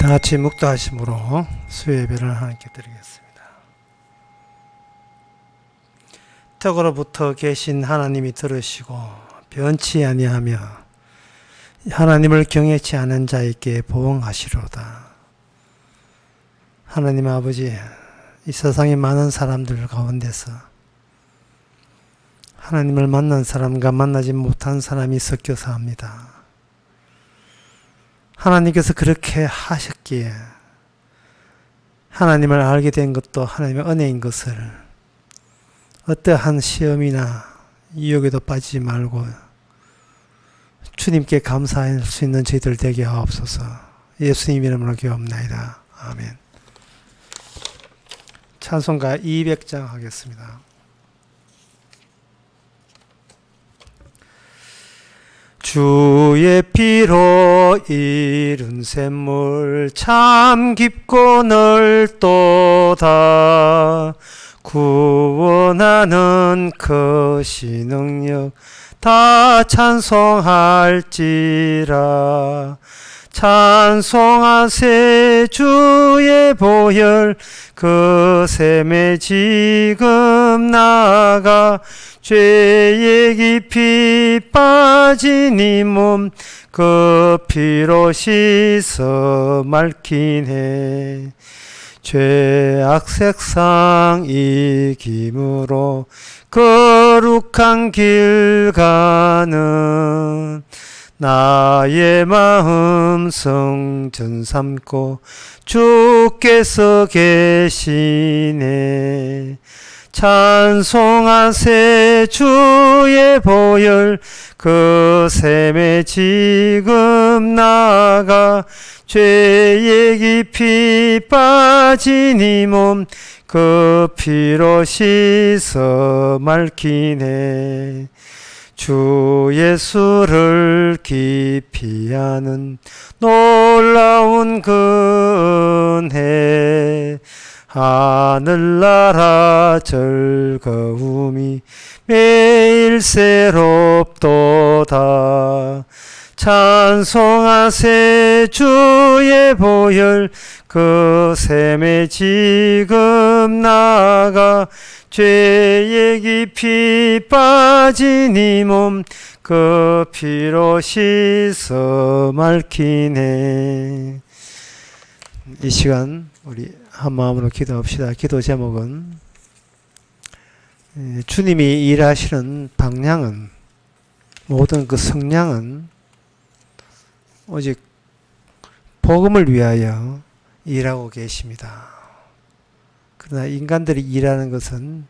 다 같이 묵도하심으로 수요예배를 하나님께 드리겠습니다. 턱으로부터 계신 하나님이 들으시고 변치 아니하며 하나님을 경외치 않은 자에게 보응하시로다. 하나님 아버지, 이 세상의 많은 사람들 가운데서 하나님을 만난 사람과 만나지 못한 사람이 섞여서 합니다. 하나님께서 그렇게 하셨기에 하나님을 알게 된 것도 하나님의 은혜인 것을 어떠한 시험이나 유혹에도 빠지지 말고 주님께 감사할 수 있는 저희들 되게 하옵소서. 예수님 이름으로 기도합나이다. 아멘. 찬송가 200장 하겠습니다. 주의 피로 이룬 샘물 참 깊고 넓도다. 구원하는 크신 능력 다 찬송할지라. 찬송하세 주의 보혈 그 샘에 지금 나가. 죄에 깊이 빠진 이 몸 그 피로 씻어 맑긴 해. 죄악 색상 이김으로 거룩한 길 가는 나의 마음 성전 삼고 주께서 계시네. 찬송하세 주의 보혈 그 샘에 지금 나가. 죄에 깊이 빠진 이 몸 그 피로 씻어 맑긴 해. 주 예수를 깊이 아는 놀라운 그 은혜. 하늘나라 즐거움이 매일 새롭도다. 찬송하세 주의 보혈 그 샘에 지금 나가. 죄에 깊이 빠진 이 몸 그 피로 씻어 맑긴 해. 이 시간 우리 한 마음으로 기도합시다. 기도 제목은 주님이 일하시는 방향은, 모든 그 성량은 오직 복음을 위하여 일하고 계십니다. 그러나 인간들이 일하는 것은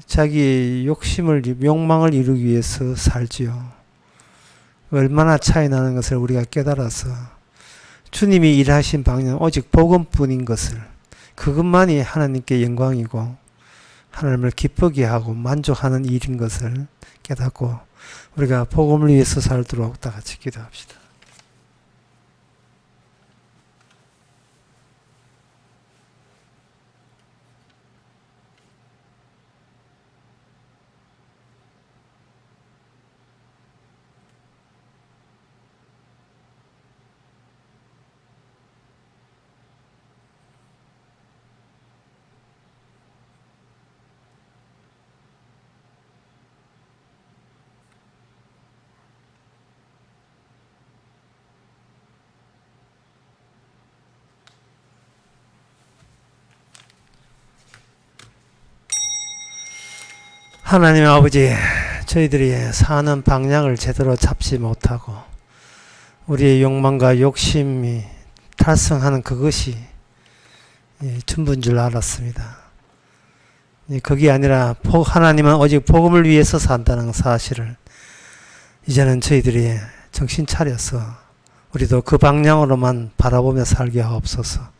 자기 욕망을 이루기 위해서 살지요. 얼마나 차이 나는 것을 우리가 깨달아서 주님이 일하신 방향은 오직 복음뿐인 것을, 그것만이 하나님께 영광이고 하나님을 기쁘게 하고 만족하는 일인 것을 깨닫고 우리가 복음을 위해서 살도록 다 같이 기도합시다. 하나님 아버지, 저희들이 사는 방향을 제대로 잡지 못하고 우리의 욕망과 욕심이 달성하는 그것이 전부인 줄 알았습니다. 그게 아니라 하나님은 오직 복음을 위해서 산다는 사실을 이제는 저희들이 정신 차려서 우리도 그 방향으로만 바라보며 살게 하옵소서.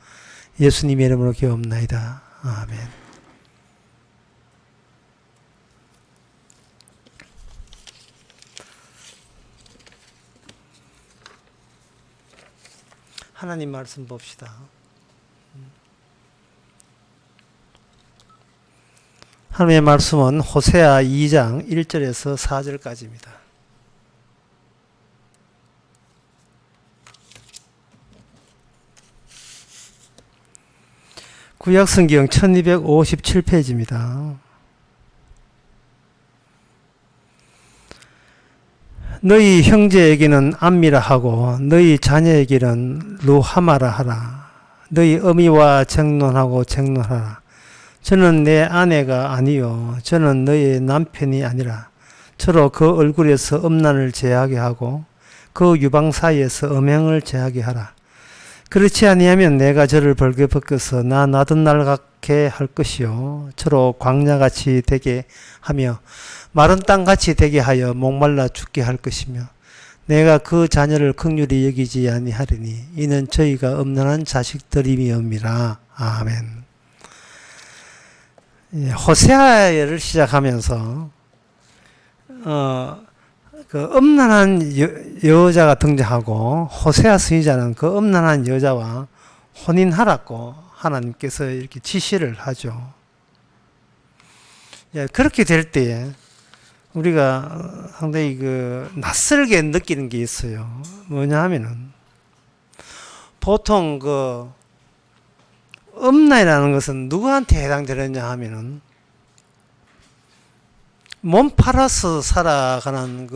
예수님의 이름으로 기도합나이다. 아멘. 하나님 말씀 봅시다. 하나님의 말씀은 호세아 2장 1절에서 4절까지입니다. 구약성경 1257페이지입니다. 너희 형제에게는 암미라 하고 너희 자녀에게는 루하마라 하라. 너희 어미와 정론하고 정론하라. 저는 내 아내가 아니요 저는 너희 남편이 아니라 저로 그 얼굴에서 음란을 제하게 하고 그 유방 사이에서 음행을 제하게 하라. 그렇지 아니하면 내가 저를 벌게 벗겨서 나 나던 날 같게 할 것이요 저로 광야같이 되게 하며 마른 땅같이 되게 하여 목말라 죽게 할 것이며 내가 그 자녀를 긍휼히 여기지 아니하리니 이는 저희가 음란한 자식들임이옵니라. 아멘. 호세아를 시작하면서 그 음란한 여자가 등장하고 호세아 선지자는 그 음란한 여자와 혼인하라고 하나님께서 이렇게 지시를 하죠. 그렇게 될 때에 우리가 상당히 낯설게 느끼는 게 있어요. 뭐냐 하면은 보통 음란이라는 것은 누구한테 해당되느냐 하면은 몸 팔아서 살아가는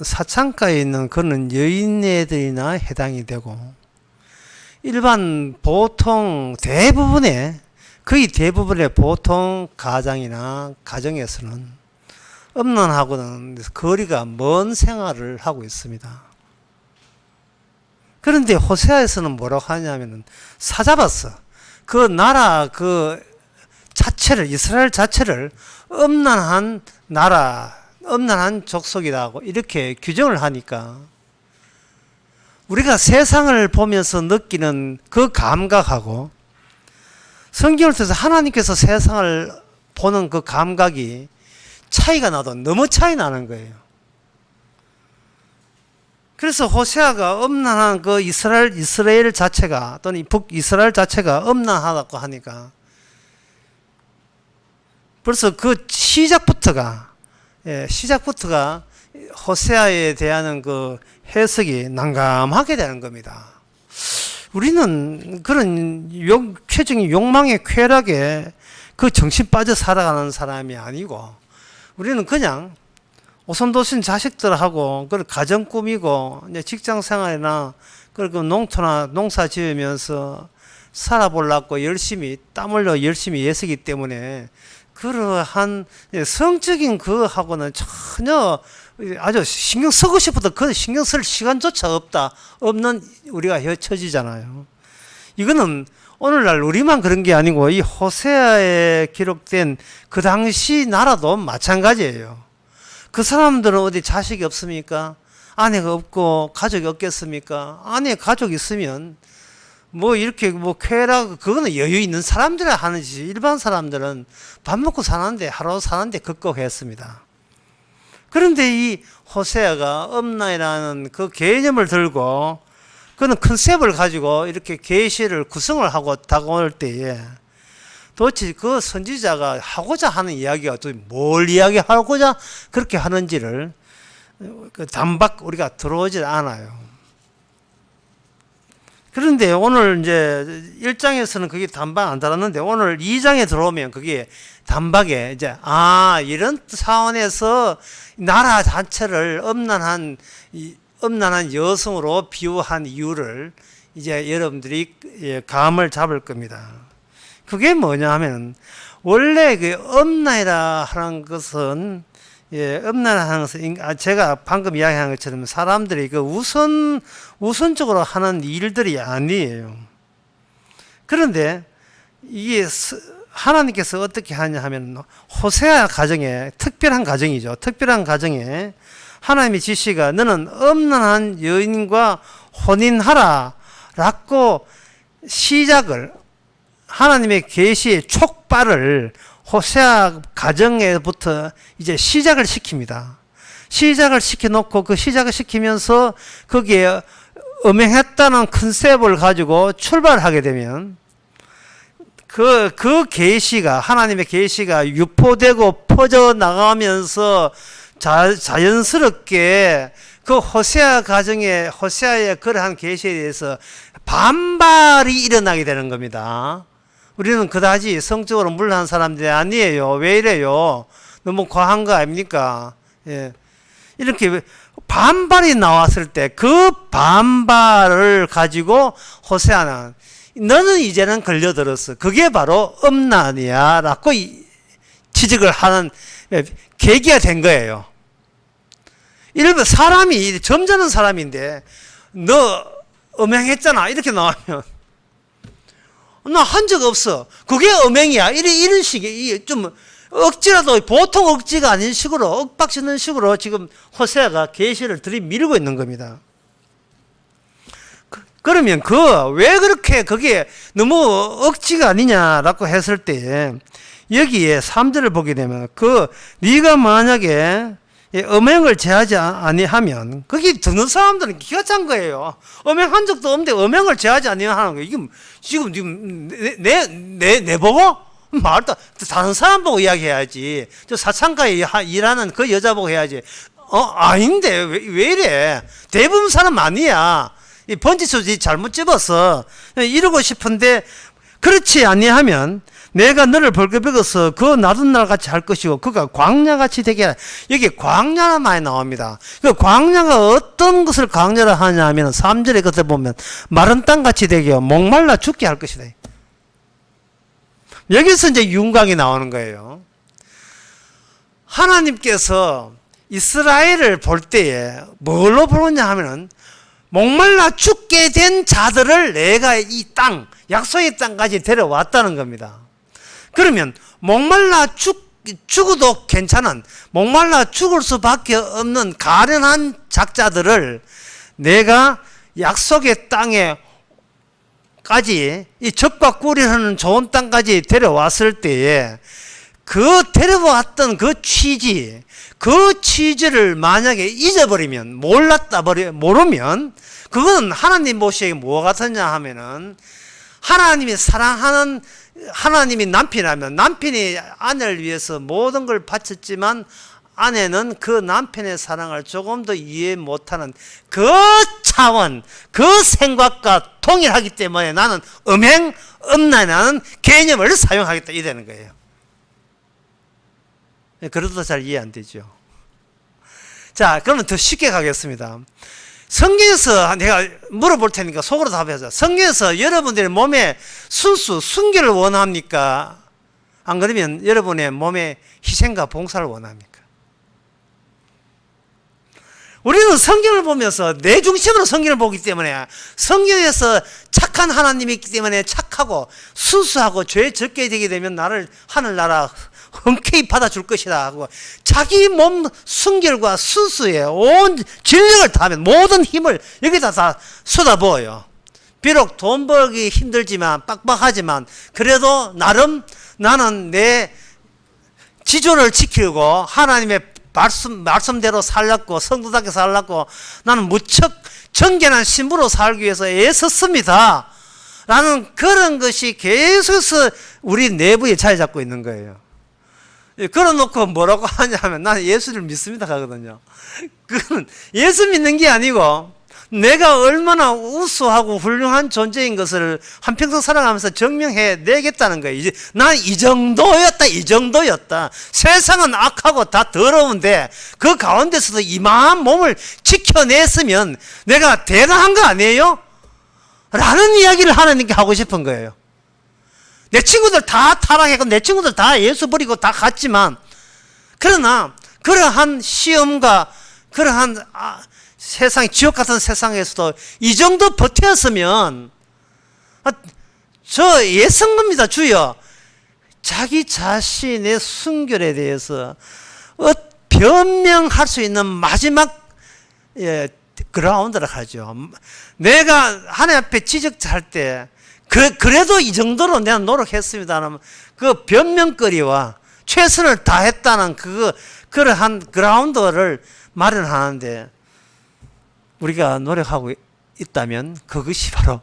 사창가에 있는 그런 여인네들이나 해당이 되고 일반 보통 거의 대부분의 보통 가장이나 가정에서는 음란하고는 거리가 먼 생활을 하고 있습니다. 그런데 호세아에서는 뭐라고 하냐면은 사잡았어. 그 나라 이스라엘 자체를 음란한 나라, 음란한 족속이라고 이렇게 규정을 하니까 우리가 세상을 보면서 느끼는 그 감각하고 성경을 통해서 하나님께서 세상을 보는 그 감각이 차이가 나도 너무 차이 나는 거예요. 그래서 호세아가 음란한 이스라엘 자체가 또는 북이스라엘 자체가 음란하다고 하니까 벌써 그 시작부터가 호세아에 대한 해석이 난감하게 되는 겁니다. 우리는 그런 최적인 욕망의 쾌락에 정신 빠져 살아가는 사람이 아니고 우리는 그냥 오손도손 자식들하고 가정 꾸미고 직장 생활이나 그리고 농사 지으면서 살아보려고 열심히 땀 흘려 열심히 애쓰기 때문에 그러한 성적인 하고는 전혀 아주 신경 쓰고 싶어도 신경 쓸 시간조차 없는 우리가 처지잖아요. 이거는 오늘날 우리만 그런 게 아니고 이 호세아에 기록된 그 당시 나라도 마찬가지예요. 그 사람들은 어디 자식이 없습니까? 아내가 없고 가족이 없겠습니까? 아내 가족 있으면 이렇게 쾌락, 그거는 여유 있는 사람들이 하는 짓이 일반 사람들은 밥 먹고 사는데, 하루 사는데 극복했습니다. 그런데 이 호세아가 음란이라는 그 개념을 들고, 그는 컨셉을 가지고 이렇게 계시를 구성을 하고 다가올 때에 도대체 그 선지자가 하고자 하는 이야기가 또 뭘 이야기하고자 그렇게 하는지를 단박 우리가 들어오질 않아요. 그런데 오늘 이제 1장에서는 그게 단박 안 달았는데 오늘 2장에 들어오면 그게 단박에 이런 차원에서 나라 자체를 음란한 여성으로 비유한 이유를 이제 여러분들이 감을 잡을 겁니다. 그게 뭐냐 하면 원래 음란이라 하는 것은 음란하는 것은 제가 방금 이야기한 것처럼 사람들이 우선적으로 하는 일들이 아니에요. 그런데 이게 하나님께서 어떻게 하냐 하면 호세아 가정에 특별한 가정이죠. 특별한 가정에 하나님의 지시가 너는 음란한 여인과 혼인하라 라고 시작을 하나님의 계시의 촉발을 호세아 가정에부터 이제 시작을 시킵니다. 시작을 시켜놓고 그 시작을 시키면서 거기에 음행했다는 컨셉을 가지고 출발하게 되면 그 계시가 하나님의 계시가 유포되고 퍼져 나가면서 자연스럽게 그 호세아의 그러한 계시에 대해서 반발이 일어나게 되는 겁니다. 우리는 그다지 성적으로 물러난 사람들이 아니에요. 왜 이래요? 너무 과한 거 아닙니까? 예. 이렇게 반발이 나왔을 때 그 반발을 가지고 호세아는 너는 이제는 걸려들었어. 그게 바로 음란이야 라고 지적을 하는 계기가 된 거예요. 이러면 사람이 점잖은 사람인데 너 음행했잖아 이렇게 나오면 나 한 적 없어. 그게 음행이야. 이런 식의 좀 억지라도 보통 억지가 아닌 식으로 윽박지는 식으로 지금 호세아가 계시를 들이밀고 있는 겁니다. 그러면 왜 그렇게 그게 너무 억지가 아니냐라고 했을 때 여기에 3절을 보게 되면 네가 만약에 음행을 제하지 아니하면 거기 듣는 사람들은 기가 찬 거예요. 음행한 적도 없는데 음행을 제하지 아니하는 거예요. 이게 지금 내 보고 말도 다른 사람 보고 이야기해야지. 저 사창가에 일하는 그 여자 보고 해야지. 아닌데 왜 이래? 대부분 사람 아니야. 이 번지수지 잘못 집어서 이러고 싶은데 그렇지 아니하면 내가 너를 벌거벗어서 그 나던 날 같이 할 것이고 그가 광야같이 되게 하라. 여기 광야가 많이 나옵니다. 그 광야가 어떤 것을 광야라 하냐 하면 3절의 것을 보면 마른 땅같이 되게 목말라 죽게 할 것이다. 여기서 이제 윤곽이 나오는 거예요. 하나님께서 이스라엘을 볼 때에 뭘로 보느냐 하면은 목말라 죽게 된 자들을 내가 이 땅, 약속의 땅까지 데려왔다는 겁니다. 그러면 목말라 죽어도 괜찮은, 목말라 죽을 수밖에 없는 가련한 작자들을 내가 약속의 땅에 까지 이 적과 꿀이 흐르는 좋은 땅까지 데려왔을 때에 그 데려왔던 그 취지를 만약에 잊어버리면 모르면 그건 하나님 보시기에 뭐가 같느냐 하면은 하나님이 사랑하는 하나님이 남편이라면 남편이 아내를 위해서 모든 걸 바쳤지만 아내는 그 남편의 사랑을 조금 더 이해 못하는 그 차원, 그 생각과 동일하기 때문에 나는 음란이라는 개념을 사용하겠다 이 되는 거예요. 그래도 잘 이해 안 되죠. 자, 그러면 더 쉽게 가겠습니다. 성경에서 내가 물어볼 테니까 속으로 답해서 성경에서 여러분들의 몸에 순결을 원합니까? 안 그러면 여러분의 몸에 희생과 봉사를 원합니까? 우리는 성경을 보면서 내 중심으로 성경을 보기 때문에 성경에서 착한 하나님이 있기 때문에 착하고 순수하고 죄 적게 되게 되면 나를 하늘나라 흔쾌히 받아줄 것이다 하고 자기 몸 순결과 순수에 온 진력을 다하면 모든 힘을 여기다 다 쏟아부어요. 비록 돈 벌기 힘들지만 빡빡하지만 그래도 나름 나는 내 지존을 지키고 하나님의 말씀대로 살렸고 성도답게 살렸고 나는 무척 정결한 신부로 살기 위해서 애썼습니다 라는 그런 것이 계속해서 우리 내부에 자리 잡고 있는 거예요. 그러놓고 뭐라고 하냐면 나는 예수를 믿습니다 하거든요. 그건 예수 믿는 게 아니고 내가 얼마나 우수하고 훌륭한 존재인 것을 한평생 살아가면서 증명해 내겠다는 거예요. 이제 난 이 정도였다. 세상은 악하고 다 더러운데 그 가운데서도 이마한 몸을 지켜냈으면 내가 대단한 거 아니에요? 라는 이야기를 하나님께 하고 싶은 거예요. 내 친구들 다 타락했고 내 친구들 다 예수 버리고 다 갔지만 그러나 그러한 시험과 그러한 세상 지옥 같은 세상에서도 이 정도 버텼으면 저 예선 겁니다. 주여 자기 자신의 순결에 대해서 변명할 수 있는 마지막 그라운드를 하죠. 내가 하나님 앞에 지적할 때 그래도 이 정도로 내가 노력했습니다는 그 변명거리와 최선을 다했다는 그러한 그라운드를 마련하는데 우리가 노력하고 있다면 그것이 바로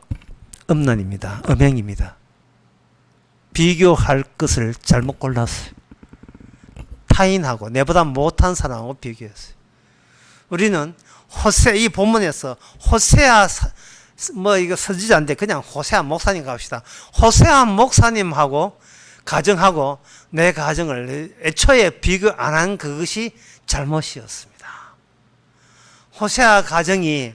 음란입니다. 음행입니다. 비교할 것을 잘못 골랐어요. 타인하고 내보다 못한 사람하고 비교했어요. 우리는 이 본문에서 호세아 뭐 이거 선지자인데 그냥 호세아 목사님 갑시다. 호세아 목사님하고 가정하고 내 가정을 애초에 비교 안 한 그것이 잘못이었습니다. 호세아 가정이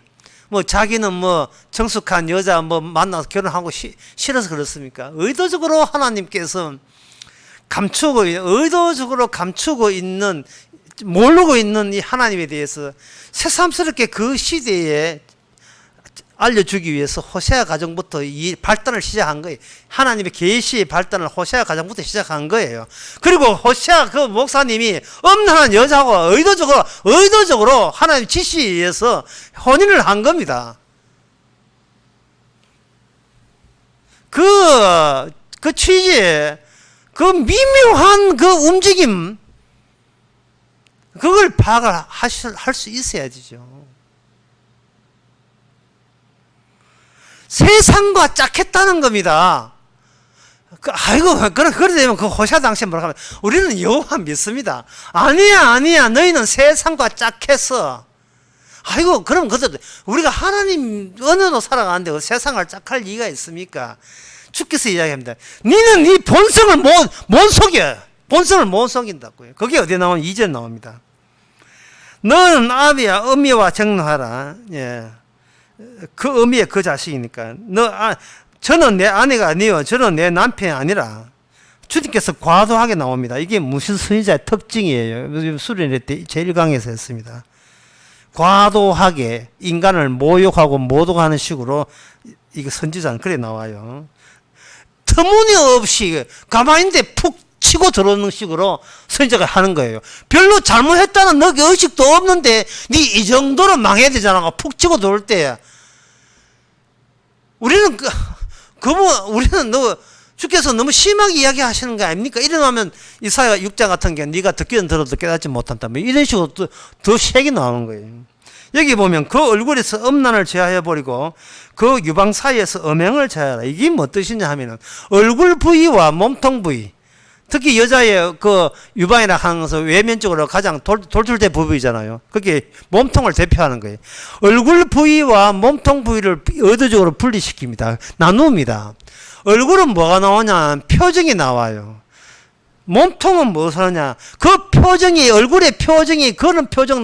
뭐 자기는 뭐 정숙한 여자 뭐 만나서 결혼하고 싫어서 그렇습니까? 의도적으로 하나님께서 의도적으로 감추고 있는, 모르고 있는 이 하나님에 대해서 새삼스럽게 그 시대에 알려주기 위해서 호세아 가정부터 이 발단을 시작한 거예요. 하나님의 계시의 발단을 호세아 가정부터 시작한 거예요. 그리고 호세아 그 목사님이 엄란한 여자하고 의도적으로 하나님 지시에 의해서 혼인을 한 겁니다. 그 취지에 그 미묘한 그 움직임, 그걸 파악을 할 수 있어야지죠. 세상과 짝했다는 겁니다. 그래 되면 그 호세아 당시에 뭐라고 하면 우리는 여호와 믿습니다. 아니야. 너희는 세상과 짝해서. 그럼 그것도 우리가 하나님 언어로 살아가는데 세상을 짝할 이유가 있습니까? 주께서 이야기합니다. 니는 네 본성을 못 속여. 본성을 못 속인다고요. 그게 어디에 나오면 2절 나옵니다. 너는 아비와 어미와 정노하라. 예. 그 어미의 그 자식이니까. 저는 내 아내가 아니요. 저는 내 남편이 아니라. 주님께서 과도하게 나옵니다. 이게 무슨 선지자의 특징이에요. 수련회 때 제1강에서 했습니다. 과도하게 인간을 모욕하고 모독하는 식으로 이게 선지자는 그래 나와요. 터무니없이 가만히 있는데 푹 치고 들어오는 식으로 선지자가 하는 거예요. 별로 잘못했다는 너 의식도 없는데 네 이 정도로 망해야 되잖아. 푹 치고 들어올 때 우리는 주께서 너무 심하게 이야기하시는 거 아닙니까? 이러면 이사야 6장 같은 게 네가 듣기는 들어도 깨닫지 못한다. 이런 식으로 더 색이 나오는 거예요. 여기 보면 그 얼굴에서 음란을 제하여 버리고 그 유방 사이에서 음행을 제하라. 이게 뭐 뜻이냐 하면은 얼굴 부위와 몸통 부위, 특히 여자의 그 유방이라 하는 것은 외면적으로 가장 돌출된 부위잖아요. 그게 몸통을 대표하는 거예요. 얼굴 부위와 몸통 부위를 의도적으로 분리시킵니다. 나눕니다. 얼굴은 뭐가 나오냐? 표정이 나와요. 몸통은 무엇을 하냐? 그 표정이, 얼굴의 표정이 그런 표정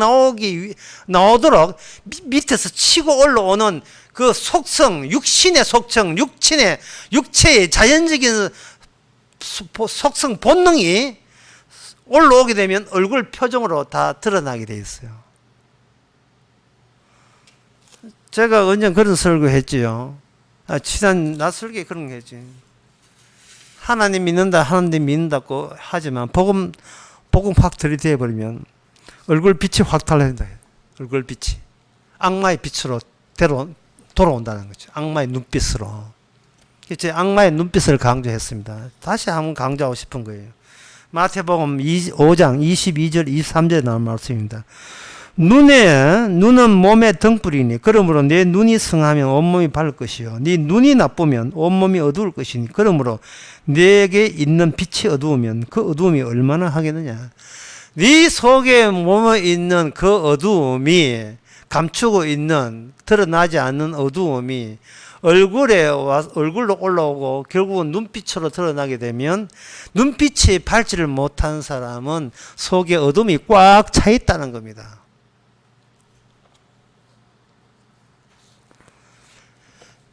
나오도록 밑에서 치고 올라오는 그 속성, 육신의 속성, 육체의 자연적인 속성, 본능이 올라오게 되면 얼굴 표정으로 다 드러나게 돼 있어요. 제가 언젠 그런 설교 했지요. 지난 낯설게 그런 거 했지. 하나님 믿는다고 하지만 복음 확 들이대버리면 얼굴 빛이 확 달라진다. 얼굴 빛이 악마의 빛으로 돌아온다는 거죠. 악마의 눈빛으로. 제 악마의 눈빛을 강조했습니다. 다시 한번 강조하고 싶은 거예요. 마태복음 5장 22절 23절에 나온 말씀입니다. 눈은 몸의 등불이니 그러므로 내 눈이 성하면 온몸이 밝을 것이요 네 눈이 나쁘면 온몸이 어두울 것이니 그러므로 내게 있는 빛이 어두우면 그 어두움이 얼마나 하겠느냐. 네 속에 몸에 있는 그 어두움이, 감추고 있는 드러나지 않는 어두움이 얼굴로 올라오고 결국은 눈빛으로 드러나게 되면 눈빛이 밝지를 못한 사람은 속에 어둠이 꽉 차 있다는 겁니다.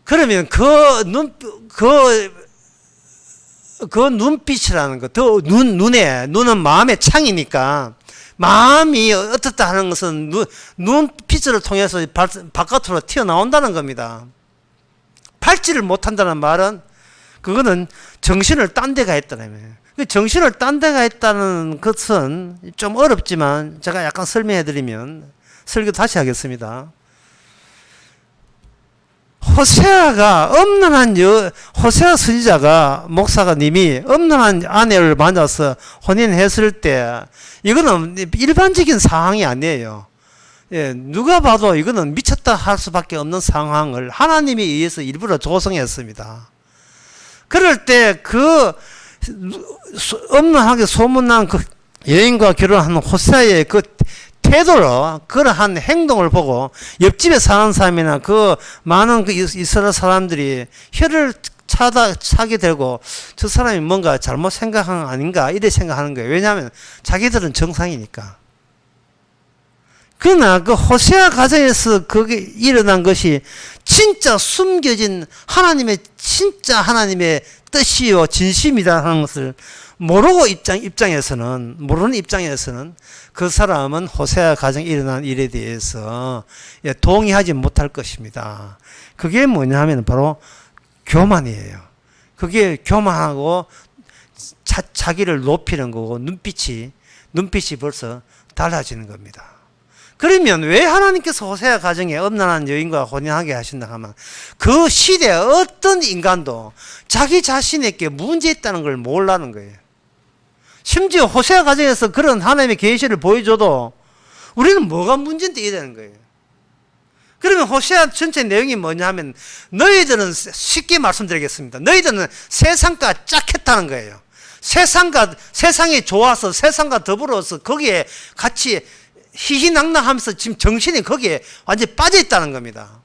그러면 그 눈빛이라는 것, 눈은 마음의 창이니까 마음이 어떻다 하는 것은 눈빛을 통해서 바깥으로 튀어나온다는 겁니다. 밝지를 못한다는 말은 그거는 정신을 딴 데가 했다는 거예요. 정신을 딴 데가 했다는 것은 좀 어렵지만 제가 약간 설명해 드리면 설교 다시 하겠습니다. 호세아 선지자가 목사님이 엄란한 아내를 만나서 혼인했을 때 이거는 일반적인 상황이 아니에요. 예, 누가 봐도 이거는 미쳤다 할 수밖에 없는 상황을 하나님에 의해서 일부러 조성했습니다. 그럴 때 그 엄란하게 소문난 그 여인과 결혼하는 호세아의 그 태도를, 그러한 행동을 보고 옆집에 사는 사람이나 그 많은 그 이스라엘 사람들이 혀를 차게 되고 저 사람이 뭔가 잘못 생각한 거 아닌가 이래 생각하는 거예요. 왜냐하면 자기들은 정상이니까. 그러나 그 호세아 가정에서 그게 일어난 것이 진짜 숨겨진 하나님의 진짜 하나님의 뜻이요 진심이다 하는 것을 모르는 입장에서는 그 사람은 호세아 가정에 일어난 일에 대해서 동의하지 못할 것입니다. 그게 뭐냐 하면 바로 교만이에요. 그게 교만하고 자기를 높이는 거고 눈빛이 벌써 달라지는 겁니다. 그러면 왜 하나님께서 호세아 가정에 음란한 여인과 혼인하게 하신다 하면 그 시대에 어떤 인간도 자기 자신에게 문제 있다는 걸 모르는 거예요. 심지어 호세아 가정에서 그런 하나님의 계시를 보여줘도 우리는 뭐가 문제인데 이러는 거예요. 그러면 호세아 전체 내용이 뭐냐 하면 너희들은 쉽게 말씀드리겠습니다. 너희들은 세상과 짝했다는 거예요. 세상이 좋아서 세상과 더불어서 거기에 같이 희희낙낙하면서 지금 정신이 거기에 완전히 빠져 있다는 겁니다.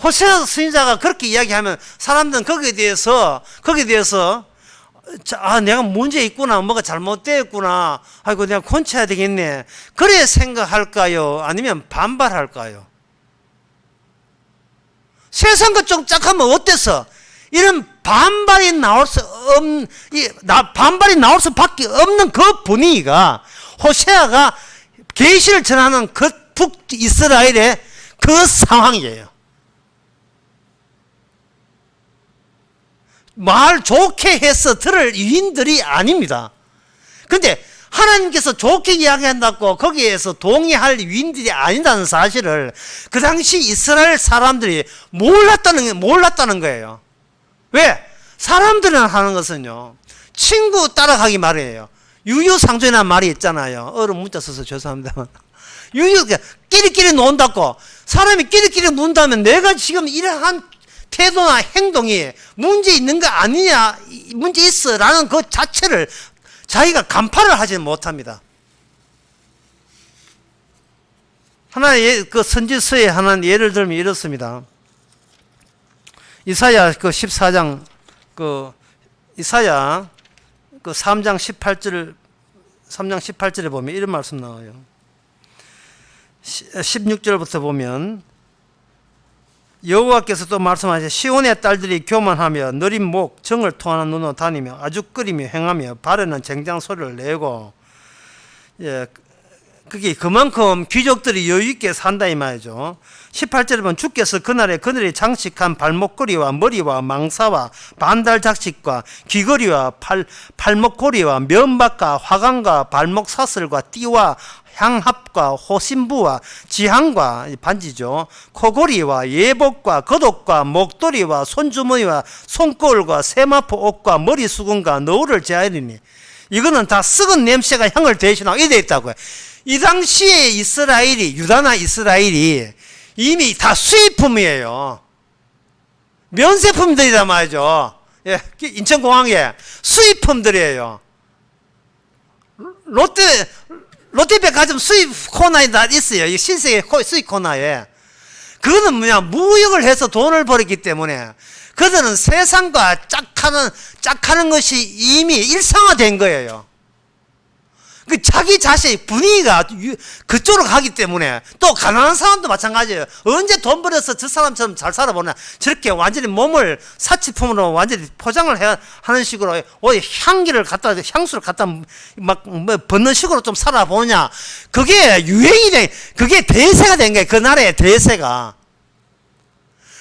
호세아 선지자가 그렇게 이야기하면 사람들은 거기에 대해서 내가 문제 있구나, 뭐가 잘못되었구나, 아이고 내가 고쳐야 되겠네, 그래 생각할까요? 아니면 반발할까요? 세상과 좀 짝하면 어때서? 이런 반발이 나올 수밖에 없는 그 분위기가 호세아가 계시를 전하는 그 북이스라엘의 그 상황이에요. 말 좋게 해서 들을 유인들이 아닙니다. 그런데 하나님께서 좋게 이야기한다고 거기에서 동의할 유인들이 아니라는 사실을 그 당시 이스라엘 사람들이 몰랐다는 거예요. 왜? 사람들은 하는 것은요, 친구 따라가기 말이에요. 유유상종이라는 말이 있잖아요. 어른 문자 써서 죄송합니다만. 끼리끼리 논다고. 사람이 끼리끼리 논다면 내가 지금 이러한 태도나 행동이 문제 있는 거 아니냐, 문제 있어 라는 그 자체를 자기가 간파를 하지 못합니다. 하나의 그 선지서에 하나는 예를 들면 이렇습니다. 이사야 그 14장 이사야 그 3장 18절에 보면 이런 말씀 나와요. 16절부터 보면 여호와께서 또 말씀하시되 시온의 딸들이 교만하며 느린 목 정을 통하는 눈으로 다니며 아죽거리며 행하며 발에는 쟁장 소리를 내고, 그게 그만큼 귀족들이 여유있게 산다 이 말이죠. 18절에 보면 주께서 그날에 그들이 장식한 발목걸이와 머리와 망사와 반달 작식과 귀걸이와 팔목고리와 면박과 화관과 발목 사슬과 띠와 향합과 호신부와 지향과 반지죠, 코고리와 예복과 겉옷과 목도리와 손주머니와 손거울과 세마포 옷과 머리수건과 너울을 제하리니 이거는 다 썩은 냄새가 향을 대신하고 이래 있다고요. 이 당시에 유다나 이스라엘이 이미 다 수입품이에요. 면세품들이란 말이죠. 인천공항에 수입품들이에요. 롯데백화점 수입 코너에 다 있어요. 신세계 수입 코너에. 그거는 무역을 해서 돈을 벌었기 때문에 그들은 세상과 짝하는 것이 이미 일상화된 거예요. 자기 자신 분위기가 그쪽으로 가기 때문에, 또 가난한 사람도 마찬가지예요. 언제 돈 벌어서 저 사람처럼 잘 살아보냐, 저렇게 완전히 몸을 사치품으로 완전히 포장을 하는 식으로 향수를 갖다 막 벗는 식으로 좀 살아보느냐, 그게 유행이 그게 대세가 된 거예요. 그 나라의 대세가.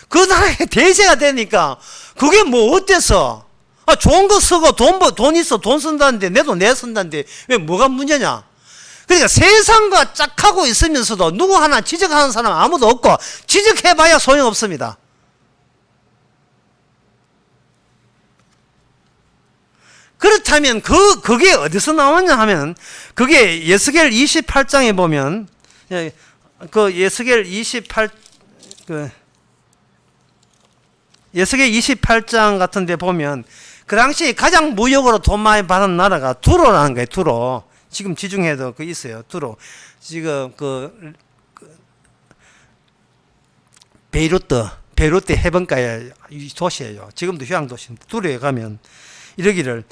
그 나라의 대세가 되니까 그게 뭐 어때서? 좋은 거 쓰고 돈 있어 돈 쓴다는데 내 돈 내 쓴다는데 왜 뭐가 문제냐? 그러니까 세상과 짝하고 있으면서도 누구 하나 지적하는 사람 아무도 없고, 지적해봐야 소용없습니다. 그렇다면 그게 어디서 나왔냐 하면, 그게 예스겔 28장에 보면, 그 예스겔 28장 같은 데 보면 그 당시 가장 무역으로 돈 많이 받은 나라가 두로라는 거예요. 두로. 지금 지중해도 그 있어요. 두로. 지금 베이루트 해변가에 도시예요. 지금도 휴양 도시인데 두로에 가면 이러기를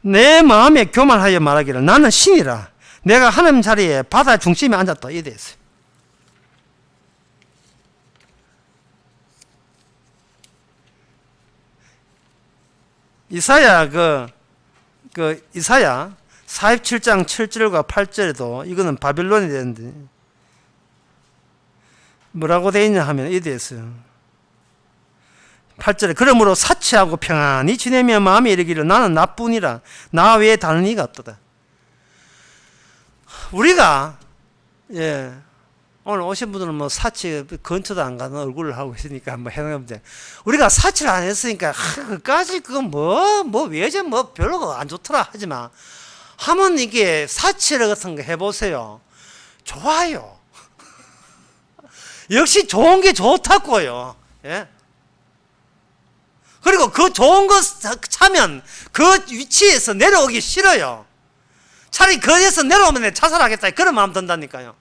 내 마음에 교만하여 말하기를 나는 신이라 내가 하나님 자리에 바다 중심에 앉았다 이래 했어요. 이사야 이사야 47장 7절과 8절에도 이거는 바빌론이 되는데 뭐라고 되어 있냐 하면 이래 있어요. 8절에 그러므로 사치하고 평안히 지내며 마음에 이르기를 나는 나뿐이라 나 외에 다른 이가 없도다. 우리가 오늘 오신 분들은 뭐 사치 근처도 안 가는 얼굴을 하고 있으니까 뭐 해당하면 돼. 우리가 사치를 안 했으니까 그까지 그거 외전 별로 안 좋더라 하지만 하면 이게 사치를 같은 거 해보세요. 좋아요. 역시 좋은 게 좋다고요. 예? 그리고 그 좋은 거 차면 그 위치에서 내려오기 싫어요. 차라리 거기에서 내려오면 자살하겠다 그런 마음 든다니까요.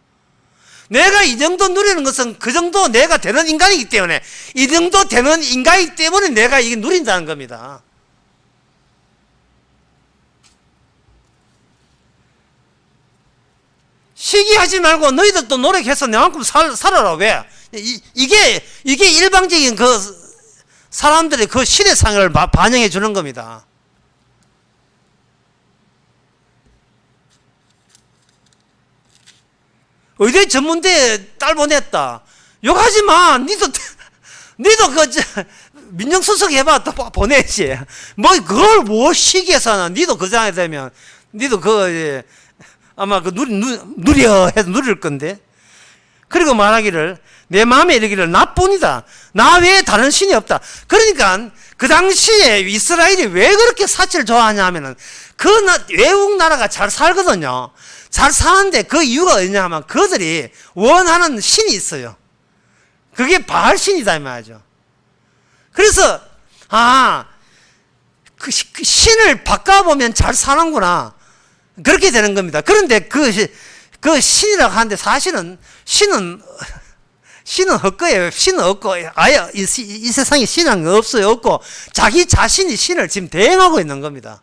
내가 이 정도 누리는 것은 그 정도 내가 되는 인간이기 때문에 이 정도 되는 인간이기 때문에 내가 이게 누린다는 겁니다. 시기하지 말고 너희들도 노력해서 내만큼 살아라. 왜? 이게 일방적인 그 사람들의 그 신의 상을 반영해 주는 겁니다. 의대 전문대에 딸 보냈다. 욕하지 마. 니도 민정수석 해봐. 또 보내지. 그걸 시기해서 하나. 니도 그 장에 되면, 니도 아마 누려 해서 누릴 건데. 그리고 말하기를, 내 마음에 이르기를 나뿐이다. 나 외에 다른 신이 없다. 그러니까, 그 당시에 이스라엘이 왜 그렇게 사치를 좋아하냐 하면은, 외국 나라가 잘 살거든요. 잘 사는데 그 이유가 어디냐 하면 그들이 원하는 신이 있어요. 그게 바알 신이다 이 말이죠. 그래서 그 신을 바꿔보면 잘 사는구나 그렇게 되는 겁니다. 그런데 그 신이라고 하는데 사실은 신은 헛거예요. 신은 없고 아예 이 세상에 신은 없어요. 없고 자기 자신이 신을 지금 대행하고 있는 겁니다.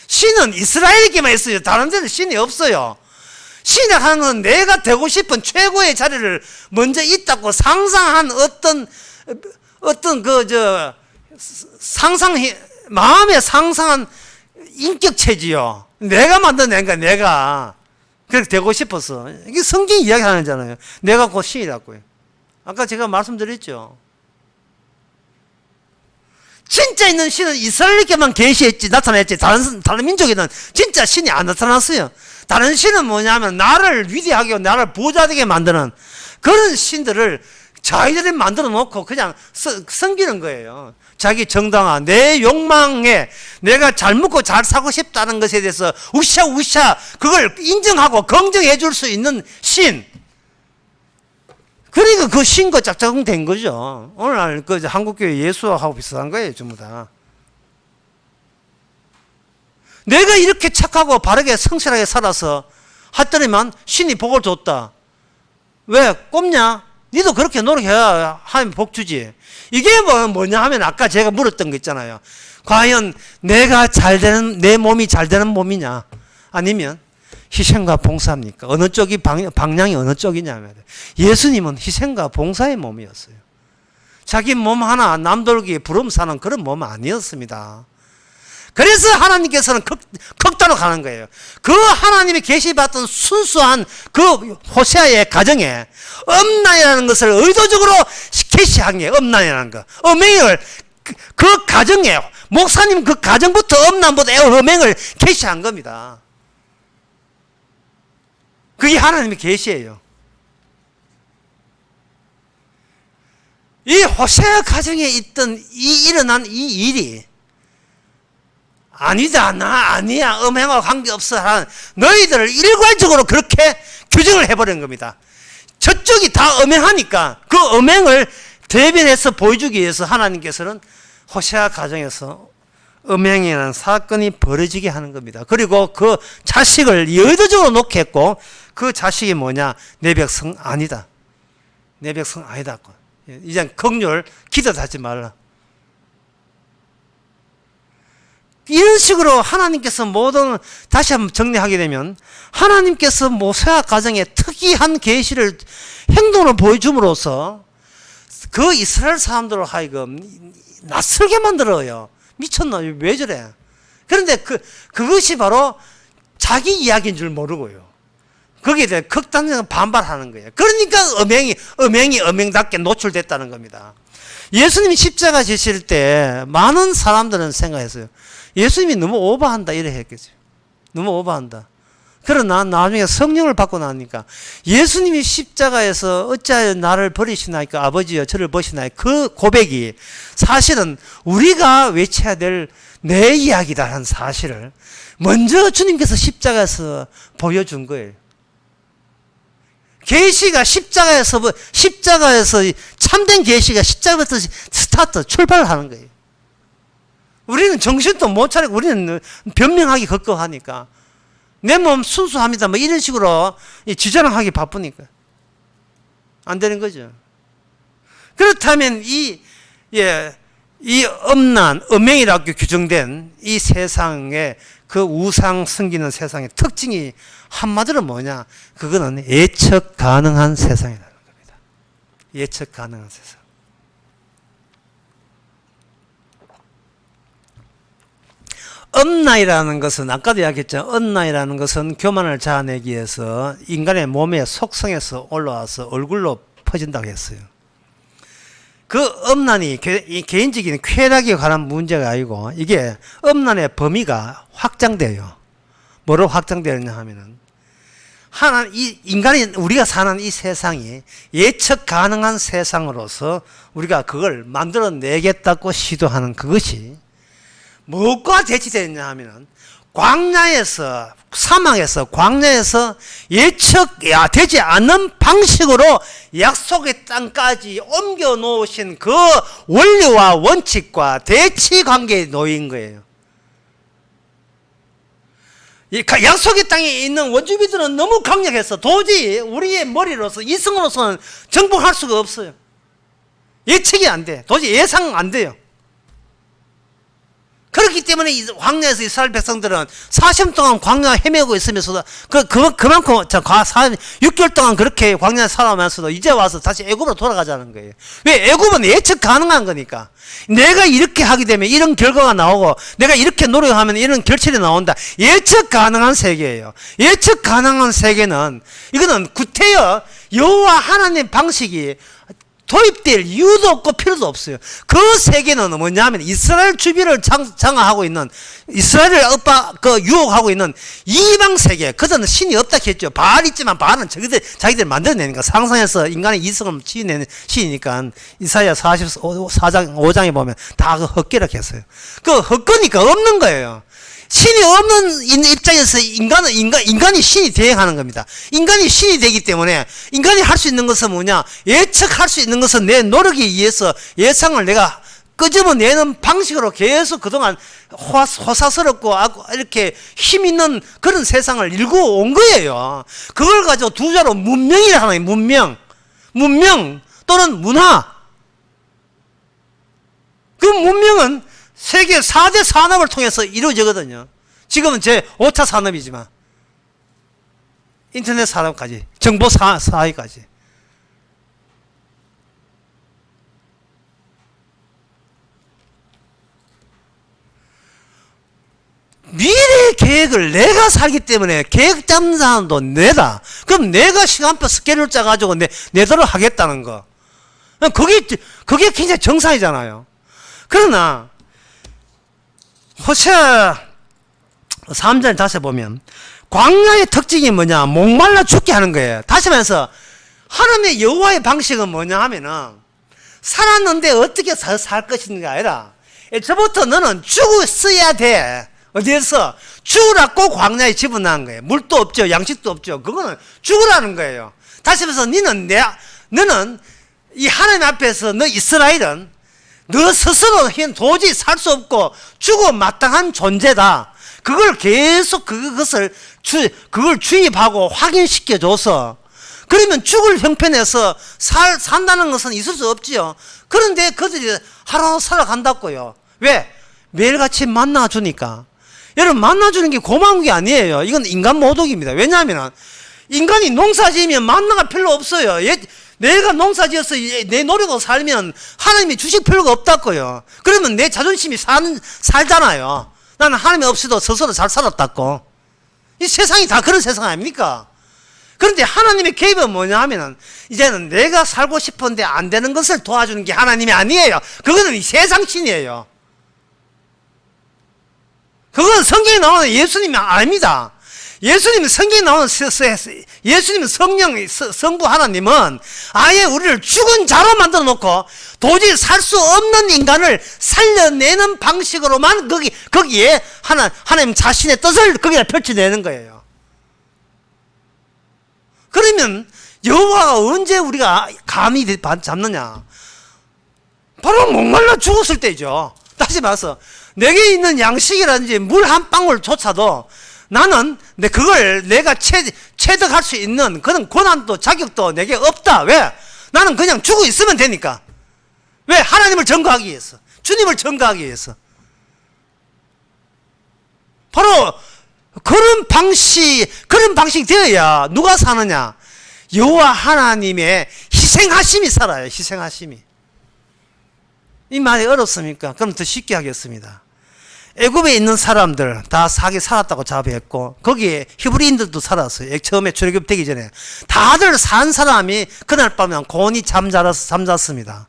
신은 이스라엘에게만 있어요. 다른 데는 신이 없어요. 신이라고 하는 건 내가 되고 싶은 최고의 자리를 먼저 있다고 상상한 마음에 상상한 인격체지요. 내가 만들어낸 거야, 내가. 그렇게 되고 싶어서. 이게 성경이 이야기하는 거잖아요. 내가 곧 신이라고요. 아까 제가 말씀드렸죠. 진짜 있는 신은 이스라엘에게만 계시했지, 나타냈지. 다른 민족에는 진짜 신이 안 나타났어요. 다른 신은 뭐냐면 나를 위대하게, 나를 부자되게 만드는 그런 신들을 자기들이 만들어 놓고 그냥 섬기는 거예요. 자기 정당화, 내 욕망에 내가 잘 먹고 잘 사고 싶다는 것에 대해서 우샤 그걸 인정하고 긍정해 줄 수 있는 신. 그러니까 그 신과 짝짝된 거죠. 오늘날 그 한국교회 예수하고 비슷한 거예요, 전부 다. 내가 이렇게 착하고 바르게 성실하게 살아서 했더니만 신이 복을 줬다. 왜? 꼽냐? 니도 그렇게 노력해야 하면 복 주지. 이게 뭐냐 하면 아까 제가 물었던 거 있잖아요. 과연 내가 내 몸이 잘 되는 몸이냐? 아니면 희생과 봉사입니까? 어느 쪽이 방향이 어느 쪽이냐면 예수님은 희생과 봉사의 몸이었어요. 자기 몸 하나 남돌기 부름 사는 그런 몸 아니었습니다. 그래서 하나님께서는 극단으로 가는 거예요. 그 하나님이 계시받던 순수한 그 호세아의 가정에 엄난이라는 것을 의도적으로 계시한 게 엄난이라는 거. 엄행을 그 가정에 목사님 그 가정부터 엄난보다 엄행을 계시한 겁니다. 그게 하나님의 계시예요. 이 호세아 가정에 일어난 이 일이 아니다, 나 아니야, 음행하고 관계없어 하는 너희들을 일괄적으로 그렇게 규정을 해버린 겁니다. 저쪽이 다 음행하니까 그 음행을 대변해서 보여주기 위해서 하나님께서는 호세아 가정에서 음행이라는 사건이 벌어지게 하는 겁니다. 그리고 그 자식을 의도적으로 놓게 했고, 그 자식이 뭐냐? 내 백성 아니다. 내 백성 아니다. 이제 긍휼 기도도 하지 말라. 이런 식으로 하나님께서 모든, 다시 한번 정리하게 되면, 하나님께서 모세와 가정에 특이한 계시를 행동으로 보여줌으로써 그 이스라엘 사람들로 하여금 낯설게 만들어요. 미쳤나? 왜 저래? 그런데 그것이 바로 자기 이야기인 줄 모르고요. 거기에 대해 극단적인 반발하는 거예요. 그러니까 음행이 음행답게 노출됐다는 겁니다. 예수님이 십자가 지실 때 많은 사람들은 생각했어요. 예수님이 너무 오버한다 이래 했겠죠. 너무 오버한다. 그러나 나중에 성령을 받고 나니까 예수님이 십자가에서 어찌하여 나를 버리시나이까 아버지여 저를 버리시나이까 그 고백이 사실은 우리가 외쳐야 될 내 이야기다라는 사실을 먼저 주님께서 십자가에서 보여준 거예요. 계시가 십자가에서 참된 계시가 십자가에서 스타트 출발하는 거예요. 우리는 정신도 못 차리고 우리는 변명하기 걱거하니까 내 몸 순수합니다 뭐 이런 식으로 주장하기 바쁘니까 안 되는 거죠. 그렇다면 이 음행이라고 규정된 이 세상의 그 우상 섬기는 세상의 특징이 한마디로 뭐냐? 그거는 예측 가능한 세상이라는 겁니다. 예측 가능한 세상. 음란이라는 것은 아까도 이야기했죠. 음란이라는 것은 교만을 자아내기 위해서 인간의 몸의 속성에서 올라와서 얼굴로 퍼진다고 했어요. 그 음란이 개인적인 쾌락에 관한 문제가 아니고 이게 음란의 범위가 확장돼요. 뭐로 확장되느냐 하면은 우리가 사는 이 세상이 예측 가능한 세상으로서 우리가 그걸 만들어내겠다고 시도하는 그것이 무엇과 대치되느냐 하면은 사막에서 광야에서 되지 않는 방식으로 약속의 땅까지 옮겨 놓으신 그 원리와 원칙과 대치 관계에 놓인 거예요. 약속의 땅에 있는 원주민들은 너무 강력해서 도저히 우리의 머리로서 이성으로서는 정복할 수가 없어요. 예측이 안 돼. 도저히 예상 안 돼요. 그렇기 때문에 광야에서 이스라엘 백성들은 40년 동안 광야 헤매고 있으면서도 그만큼 6개월 동안 그렇게 광야에 살아오면서도 이제 와서 다시 애굽으로 돌아가자는 거예요. 왜? 애굽은 예측 가능한 거니까. 내가 이렇게 하게 되면 이런 결과가 나오고 내가 이렇게 노력하면 이런 결실이 나온다. 예측 가능한 세계예요. 예측 가능한 세계는 이거는 구태여 여호와 하나님 방식이 도입될 이유도 없고 필요도 없어요. 그 세계는 뭐냐면 이스라엘 주변을 장악하고 있는 이스라엘을 유혹하고 있는 이방 세계. 그들은 신이 없다 했죠. 바알 있지만 바알은 자기들 만들어내니까 상상해서 인간의 이성을 치유내는 신이니까 이사야 44장 5장에 보면 다 그 헛개라 했어요. 그 헛거니까 없는 거예요. 신이 없는 입장에서 인간이 신이 대행하는 겁니다. 인간이 신이 되기 때문에 인간이 할 수 있는 것은 뭐냐? 예측할 수 있는 것은 내 노력에 의해서 예상을 내가 끄집어내는 방식으로 계속 그동안 호사스럽고 이렇게 힘 있는 그런 세상을 일구어 거예요. 그걸 가지고 두 자로 문명이라 하는 거예요. 문명 또는 문화. 그 문명은 세계 4대 산업을 통해서 이루어지거든요. 지금은 제 5차 산업이지만 인터넷 산업까지 정보 사회까지. 미래 계획을 내가 살기 때문에 계획 잡는 사람도 내다. 그럼 내가 시간표 스케줄 짜가지고 내대로 하겠다는 거. 그게 굉장히 정상이잖아요. 그러나 호세아 3절 다시 보면 광야의 특징이 뭐냐? 목말라 죽게 하는 거예요. 다시 말해서 하나님의 여호와의 방식은 뭐냐 하면은 살았는데 어떻게 살 것인가 아니라 애초부터 너는 죽었어야 돼. 어디에서? 죽으라고 광야에 집어넣은 거예요. 물도 없죠. 양식도 없죠. 그거는 죽으라는 거예요. 다시 말해서 너는 이 하나님 앞에서 너 이스라엘은 너 스스로 도저히 살 수 없고 죽어 마땅한 존재다. 그걸 계속 그걸 주입하고 확인시켜줘서, 그러면 죽을 형편에서 산다는 것은 있을 수 없지요. 그런데 그들이 하루 살아간다고요. 왜? 매일같이 만나주니까. 여러분, 만나주는 게 고마운 게 아니에요. 이건 인간 모독입니다. 왜냐하면 인간이 농사 지으면 만나가 별로 없어요. 내가 농사 지어서 내 노력으로 살면 하나님이 주실 필요가 없다고요. 그러면 내 자존심이 살잖아요. 나는 하나님이 없이도 스스로 잘 살았다고. 이 세상이 다 그런 세상 아닙니까? 그런데 하나님의 개입은 뭐냐 하면은, 이제는 내가 살고 싶은데 안 되는 것을 도와주는 게 하나님이 아니에요. 그거는 이 세상 신이에요. 그건 성경에 나오는 예수님이 아닙니다. 예수님은 성경에 나오는 예수님은 성부 하나님은 아예 우리를 죽은 자로 만들어 놓고 도저히 살 수 없는 인간을 살려내는 방식으로만 거기에 하나님 자신의 뜻을 거기에 펼쳐내는 거예요. 그러면 여호와가 언제 우리가 감히 잡느냐? 바로 목말라 죽었을 때죠. 다시 말해서 내게 있는 양식이라든지 물 한 방울조차도 나는 그걸 내가 체득할 수 있는 그런 권한도 자격도 내게 없다. 왜? 나는 그냥 죽어 있으면 되니까. 왜? 하나님을 증거하기 위해서, 주님을 증거하기 위해서. 바로 그런 방식이 되어야 누가 사느냐? 여호와 하나님의 희생하심이 살아요. 희생하심이. 이 말이 어렵습니까? 그럼 더 쉽게 하겠습니다. 애굽에 있는 사람들 다 살았다고 자부했고, 거기에 히브리인들도 살았어요. 처음에 출애굽되기 전에 다들 산 사람이 그날 밤에 곤히 잠잤습니다.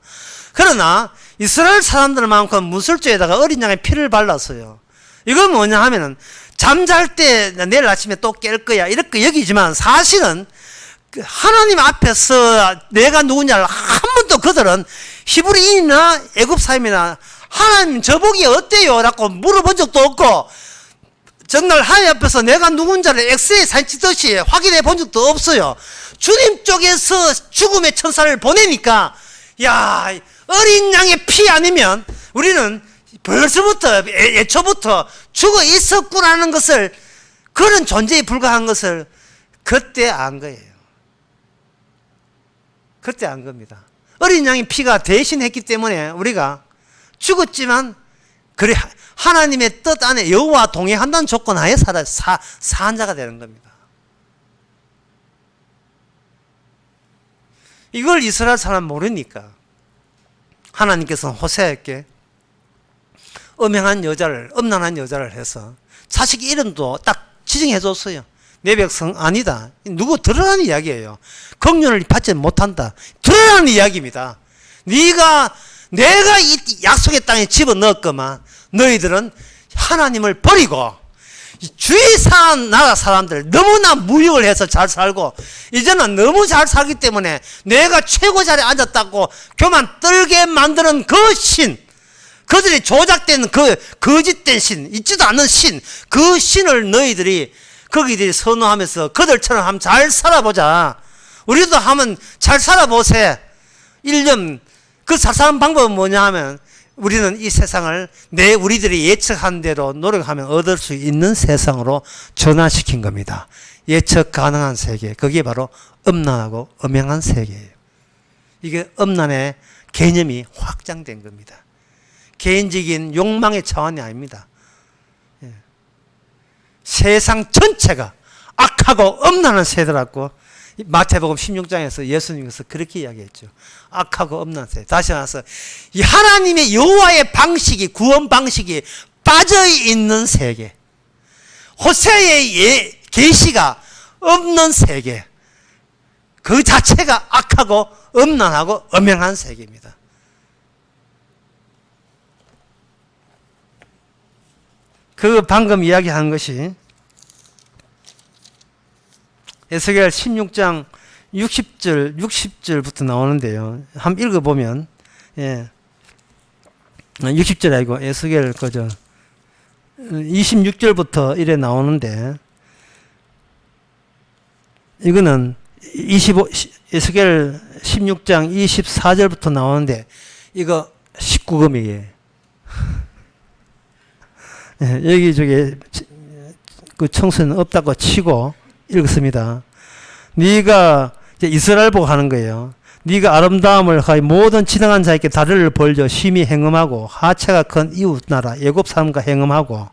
그러나 이스라엘 사람들만큼 문설주에다가 어린 양의 피를 발랐어요. 이건 뭐냐 하면은 잠잘 때 내일 아침에 또 깰 거야 이렇게 여기지만, 사실은 하나님 앞에서 내가 누구냐를 한 번도 그들은 히브리인이나 애굽 사람이나 하나님 저보기 어때요? 라고 물어본 적도 없고, 정말 하나님 앞에서 내가 누군자를 엑스레이 사진 찍듯이 확인해 본 적도 없어요. 주님 쪽에서 죽음의 천사를 보내니까, 야, 어린 양의 피 아니면 우리는 벌써부터 애초부터 죽어 있었구나는 것을, 그런 존재에 불과한 것을 그때 안 거예요. 그때 안 겁니다. 어린 양의 피가 대신했기 때문에 우리가 죽었지만 그래 하나님의 뜻 안에 여호와 동행한다는 조건 하에 산 자가 되는 겁니다. 이걸 이스라엘 사람 모르니까 하나님께서는 호세아에게 음행한 여자를, 음란한 여자를 해서 자식 이름도 딱 지정해 줬어요. 내 백성 아니다. 누구 들으라는 이야기예요. 긍휼을 받지 못한다. 들으라는 이야기입니다. 내가 이 약속의 땅에 집어넣었건만 너희들은 하나님을 버리고 주위 나라 사람들 너무나 무익을 해서 잘 살고, 이제는 너무 잘 살기 때문에 내가 최고 자리에 앉았다고 교만 떨게 만드는 그 신, 그들이 조작된 그 거짓된 신, 있지도 않는 신, 그 신을 거기들이 선호하면서 그들처럼 한번 잘 살아보자. 우리도 한번 잘 살아보세. 1년 그 잘 사는 방법은 뭐냐 하면, 우리는 이 세상을 우리들이 예측한 대로 노력하면 얻을 수 있는 세상으로 전환시킨 겁니다. 예측 가능한 세계, 그게 바로 음란하고 음행한 세계예요. 이게 음란의 개념이 확장된 겁니다. 개인적인 욕망의 차원이 아닙니다. 세상 전체가 악하고 음란한 세대라고 마태복음 16장에서 예수님께서 그렇게 이야기했죠. 악하고 음란한 세대. 다시 말해서 이 하나님의 여호와의 방식이, 구원 방식이 빠져있는 세계, 호세아의 계시가 없는 세계, 그 자체가 악하고 음란하고 음행한 세계입니다. 그 방금 이야기한 것이 에스겔 16장 60절부터 나오는데요. 한번 읽어보면, 60절 아니고 에스겔 26절부터 이래 나오는데, 이거는 에스겔 16장 24절부터 나오는데, 이거 19금이에요. 여기 저기 그 청소는 없다고 치고 읽습니다. 네가 이제 이스라엘 보고 하는 거예요. 네가 아름다움을 하여 모든 지능한 자에게 다리를 벌려 심히 행음하고 하체가 큰 이웃 나라 애굽 사람과 행음하고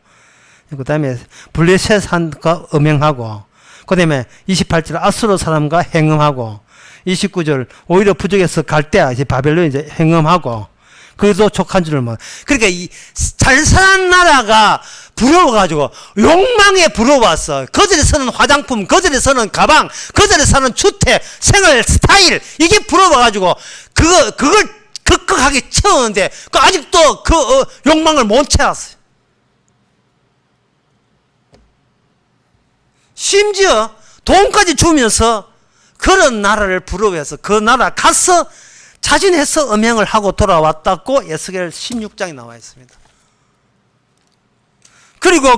그 다음에 블레셋 산과 음행하고 그 다음에 28절 아수르 사람과 행음하고 29절 오히려 부족해서 갈대아 이제 바벨론 이제 행음하고 그래도 족한 줄을 뭐 그러니까 이 잘 사는 나라가 부러워가지고 욕망에 부러워왔어. 그들이 쓰는 화장품, 그들이 쓰는 가방, 그들이 사는 주택, 생활 스타일 이게 부러워가지고 그걸 극극하게 채우는데 아직도 욕망을 못 채웠어요. 심지어 돈까지 주면서 그런 나라를 부러워해서 그 나라 가서 자진해서 음행을 하고 돌아왔다고 에스겔 16장에 나와 있습니다. 그리고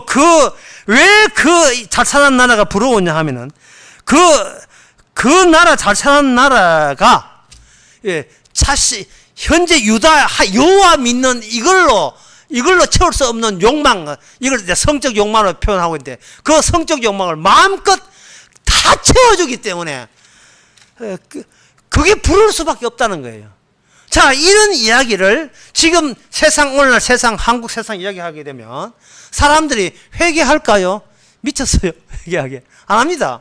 왜 그 잘 사는 나라가 부러웠냐 하면은 그 나라 잘 사는 나라가 현재 여호와 믿는 이걸로 채울 수 없는 욕망, 이걸 이제 성적 욕망으로 표현하고 있는데 그 성적 욕망을 마음껏 다 채워주기 때문에 그게 부러울 수밖에 없다는 거예요. 자, 이런 이야기를 지금 오늘날 한국 세상 이야기하게 되면 사람들이 회개할까요? 미쳤어요. 회개하게. 안 합니다.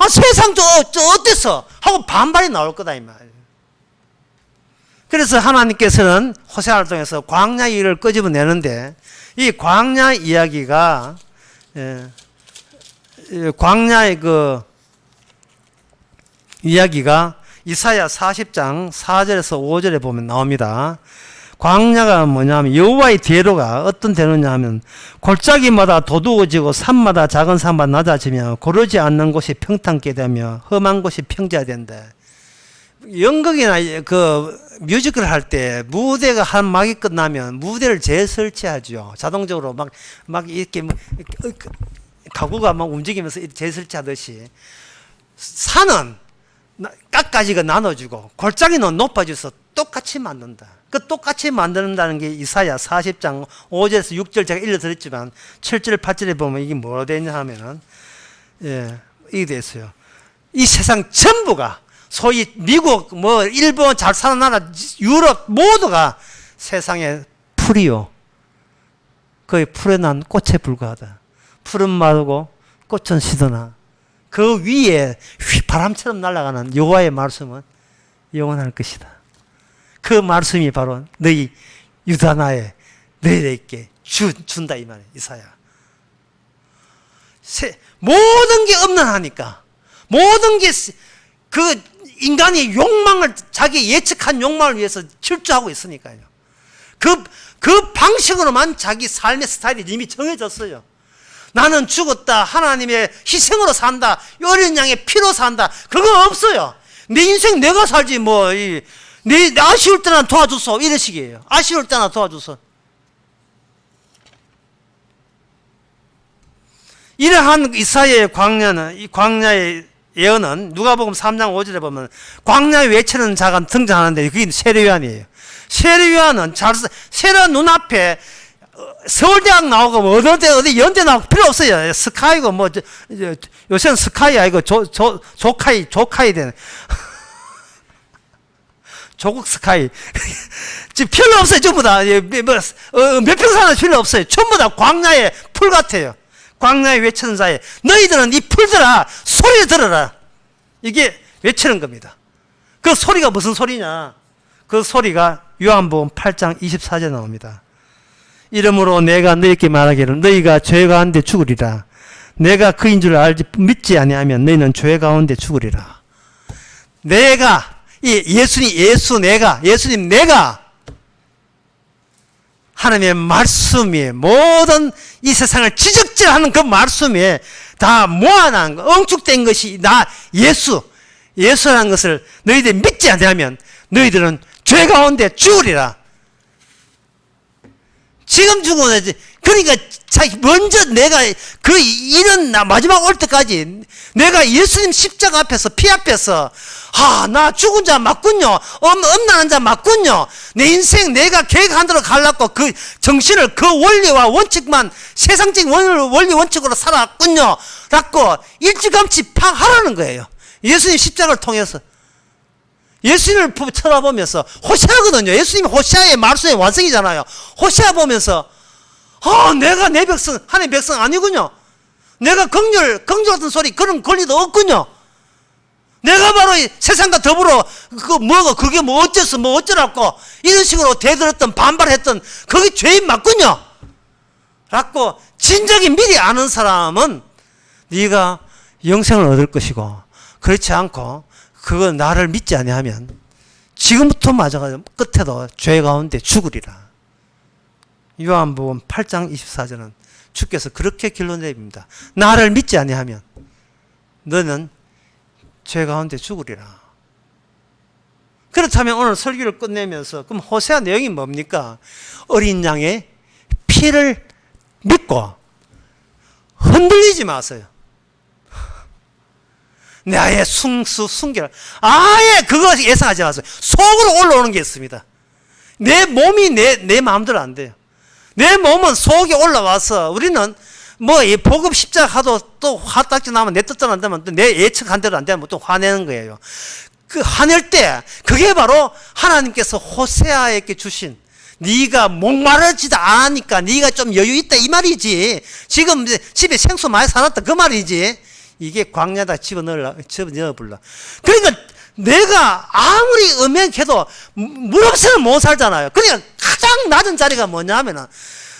세상도 어땠어? 하고 반발이 나올 거다, 이 말이에요. 그래서 하나님께서는 호세아를 통해서 광야 이야기를 끄집어내는데 이 광야 이야기가 광야의 이야기가 이사야 40장 4절에서 5절에 보면 나옵니다. 광야가 뭐냐면 여호와의 대로가 어떤 대로냐 하면 골짜기마다 도두어지고 산마다 작은 산마다 낮아지며 고르지 않는 곳이 평탄케 되며 험한 곳이 평지화된다. 연극이나 뮤지컬 할 때 무대가 한 막이 끝나면 무대를 재설치하죠. 자동적으로 막 이렇게 가구가 막 움직이면서 재설치하듯이 산은 깎아지고 나눠주고 골짜기는 높아져서 똑같이 만든다. 그 똑같이 만든다는 게 이사야 40장 5절에서 6절 제가 읽어드렸지만 7절 8절에 보면 이게 뭐라 되어 있냐 하면은 이게 되어 있어요. 이 세상 전부가 소위 미국 일본 잘 사는 나라 유럽 모두가 세상의 풀이요. 거의 풀에 난 꽃에 불과하다. 풀은 마르고 꽃은 시드나 그 위에 바람처럼 날아가는 여호와의 말씀은 영원할 것이다. 그 말씀이 바로 너희 유다나에 너희에게 준다 이 말이에요. 이사야. 모든 게 없는하니까 모든 게 인간이 욕망을 자기 예측한 욕망을 위해서 질주하고 있으니까요. 그 방식으로만 자기 삶의 스타일이 이미 정해졌어요. 나는 죽었다. 하나님의 희생으로 산다. 어린 양의 피로 산다. 그거 없어요. 내 인생 내가 살지 내 아쉬울 때나 도와줘서 이런 식이에요. 아쉬울 때나 도와줘서. 이러한 이사야의 이 광야의 예언은 누가복음 3장 5절에 보면 광야에 외치는 자가 등장하는데 그게 세례요한이에요. 세례요한은 세례 눈앞에 서울대학 나오고 어디 연대 나오고 필요 없어요. 스카이고 요새는 스카이 아니고 조카이 되네. 조국 스카이. 지금 필요 없어요. 전부 다. 몇 평 사는 필요 없어요. 전부 다 광야의 풀 같아요. 광야에 외치는 자에 너희들은 이 풀들아 소리 들어라. 이게 외치는 겁니다. 그 소리가 무슨 소리냐? 그 소리가 요한복음 8장 24절에 나옵니다. 이러므로 내가 너희에게 말하기를 너희가 죄 가운데 죽으리라. 내가 그인 줄 믿지 아니하면 너희는 죄 가운데 죽으리라. 예수님 내가 하나님의 말씀이 모든 이 세상을 지적질하는 그 말씀에 다 모아놓은 거, 엉축된 것이 예수라는 것을 너희들이 믿지 않으면 너희들은 죄 가운데 죽으리라. 지금 죽어야지. 그러니까 먼저 내가 그 이런 마지막 올 때까지 내가 예수님 십자가 앞에서 피 앞에서 나 죽은 자 맞군요. 엄난한 자 맞군요. 내 인생 내가 계획한 대로 가려고 그 정신을 그 원리와 원칙만 세상적인 원리 원칙으로 살았군요. 라고 일찌감치 하라는 거예요. 예수님 십자가를 통해서. 예수님을 쳐다보면서 호시아거든요. 예수님이 호시아의 말씀의 완성이잖아요. 호시아 보면서 내가 내 백성 하나님의 백성 아니군요. 내가 긍휼 같은 소리 그런 권리도 없군요. 내가 바로 이 세상과 더불어 그게 뭐 어째서 뭐 어쩌라고 이런 식으로 대들었던 반발했던 그게 죄인 맞군요. 라고 진작에 미리 아는 사람은 네가 영생을 얻을 것이고, 그렇지 않고 그거 나를 믿지 아니하면 지금부터 맞아가지고 끝에도 죄 가운데 죽으리라. 요한복음 8장 24절은 주께서 그렇게 결론 내립니다. 나를 믿지 아니하면 너는 죄 가운데 죽으리라. 그렇다면 오늘 설교를 끝내면서 그럼 호세아 내용이 뭡니까? 어린 양의 피를 믿고 흔들리지 마세요. 나의 순결 아예 그거 예상하지 마세요. 속으로 올라오는 게 있습니다. 내 몸이 내 마음대로 안 돼요. 내 몸은 속에 올라와서 우리는 뭐 복음 십자가 하도 또 화딱지 나면 내 뜻대로 안 되면 또 내 예측한 대로 안 되면 또 화내는 거예요. 그 화낼 때 그게 바로 하나님께서 호세아에게 주신, 네가 목마르지도 않으니까 네가 좀 여유 있다 이 말이지. 지금 집에 생수 많이 사놨다 그 말이지. 이게 광야다 집어넣어 불러. 그러니까 내가 아무리 음행해도 물 없이는 못 살잖아요. 그러니까 가장 낮은 자리가 뭐냐면은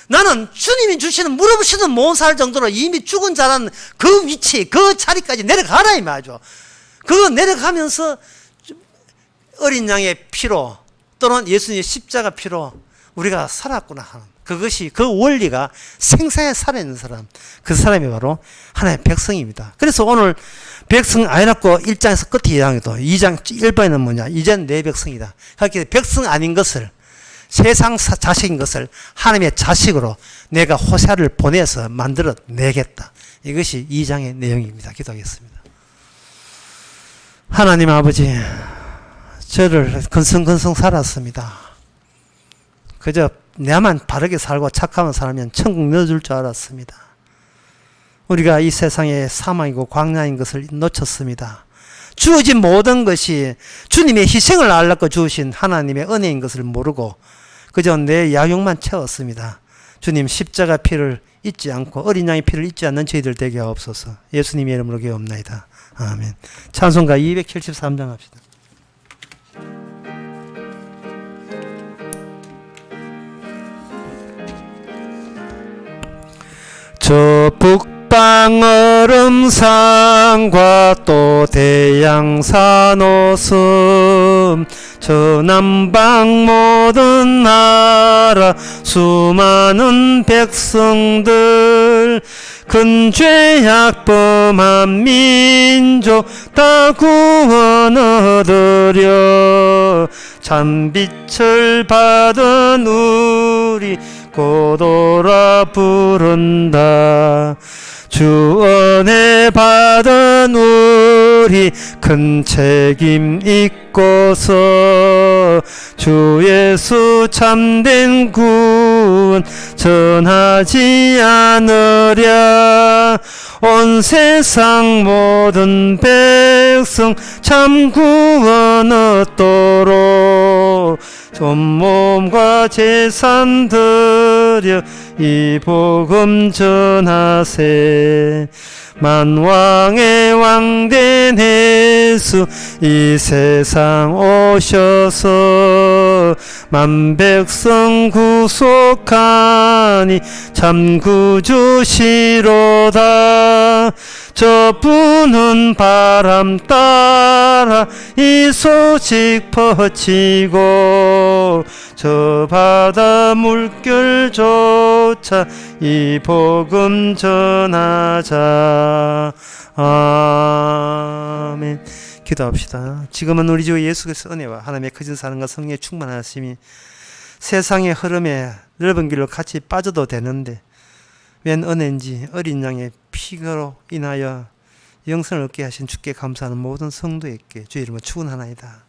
나는 주님이 주시는 물 없이는 못 살 정도로 이미 죽은 자라는 그 위치, 그 자리까지 내려가라 이 말이죠. 그거 내려가면서 어린 양의 피로 또는 예수님의 십자가 피로 우리가 살았구나 하는 그것이, 그 원리가 생생하게 살아있는 사람, 그 사람이 바로 하나님의 백성입니다. 그래서 오늘 백성 아니라고 1장에서 끝에 2장에도 2장 1번에는 뭐냐, 이젠 내 백성이다. 그렇게 백성 아닌 것을, 세상 자식인 것을 하나님의 자식으로 내가 호세아를 보내서 만들어 내겠다. 이것이 2장의 내용입니다. 기도하겠습니다. 하나님 아버지, 저를 건성건성 살았습니다. 그저 내만 바르게 살고 착하면 살면 천국 넣어줄 줄 알았습니다. 우리가 이 세상에 사망이고 광야인 것을 놓쳤습니다. 주어진 모든 것이 주님의 희생을 알라고 주신 하나님의 은혜인 것을 모르고 그저 내 야욕만 채웠습니다. 주님 십자가 피를 잊지 않고 어린 양의 피를 잊지 않는 저희들 되게 하옵소서. 예수님의 이름으로 기도합니다. 아멘. 찬송가 273장 합시다. 저 북방 얼음산과 또 대양산 오슴, 저 남방 모든 나라 수많은 백성들, 큰 죄악 범한 민족 다 구원 얻으려 참빛을 받은 우리 고도라 부른다. 주 은혜 받은 우리 큰 책임 잊고서 주 예수 참된 구원 전하지 않으랴. 온 세상 모든 백성 참 구원 얻도록 손몸과 재산 드려 이 복음 전하세. 만왕의 왕된 예수 이 세상 오셔서 만백성 구속하니 참 구주시로다. 저 부는 바람 따라 이 소식 퍼치고 저 바다 물결조차 이 복음 전하자. 아멘. 기도합시다. 지금은 우리 주 예수 그리스도의 은혜와 하나님의 크신 사랑과 성령의 충만하심이 세상의 흐름에 넓은 길로 같이 빠져도 되는데 웬 은혜인지 어린 양의 피로 인하여 영생을 얻게 하신 주께 감사하는 모든 성도에게 주의 이름으로 축원하나이다.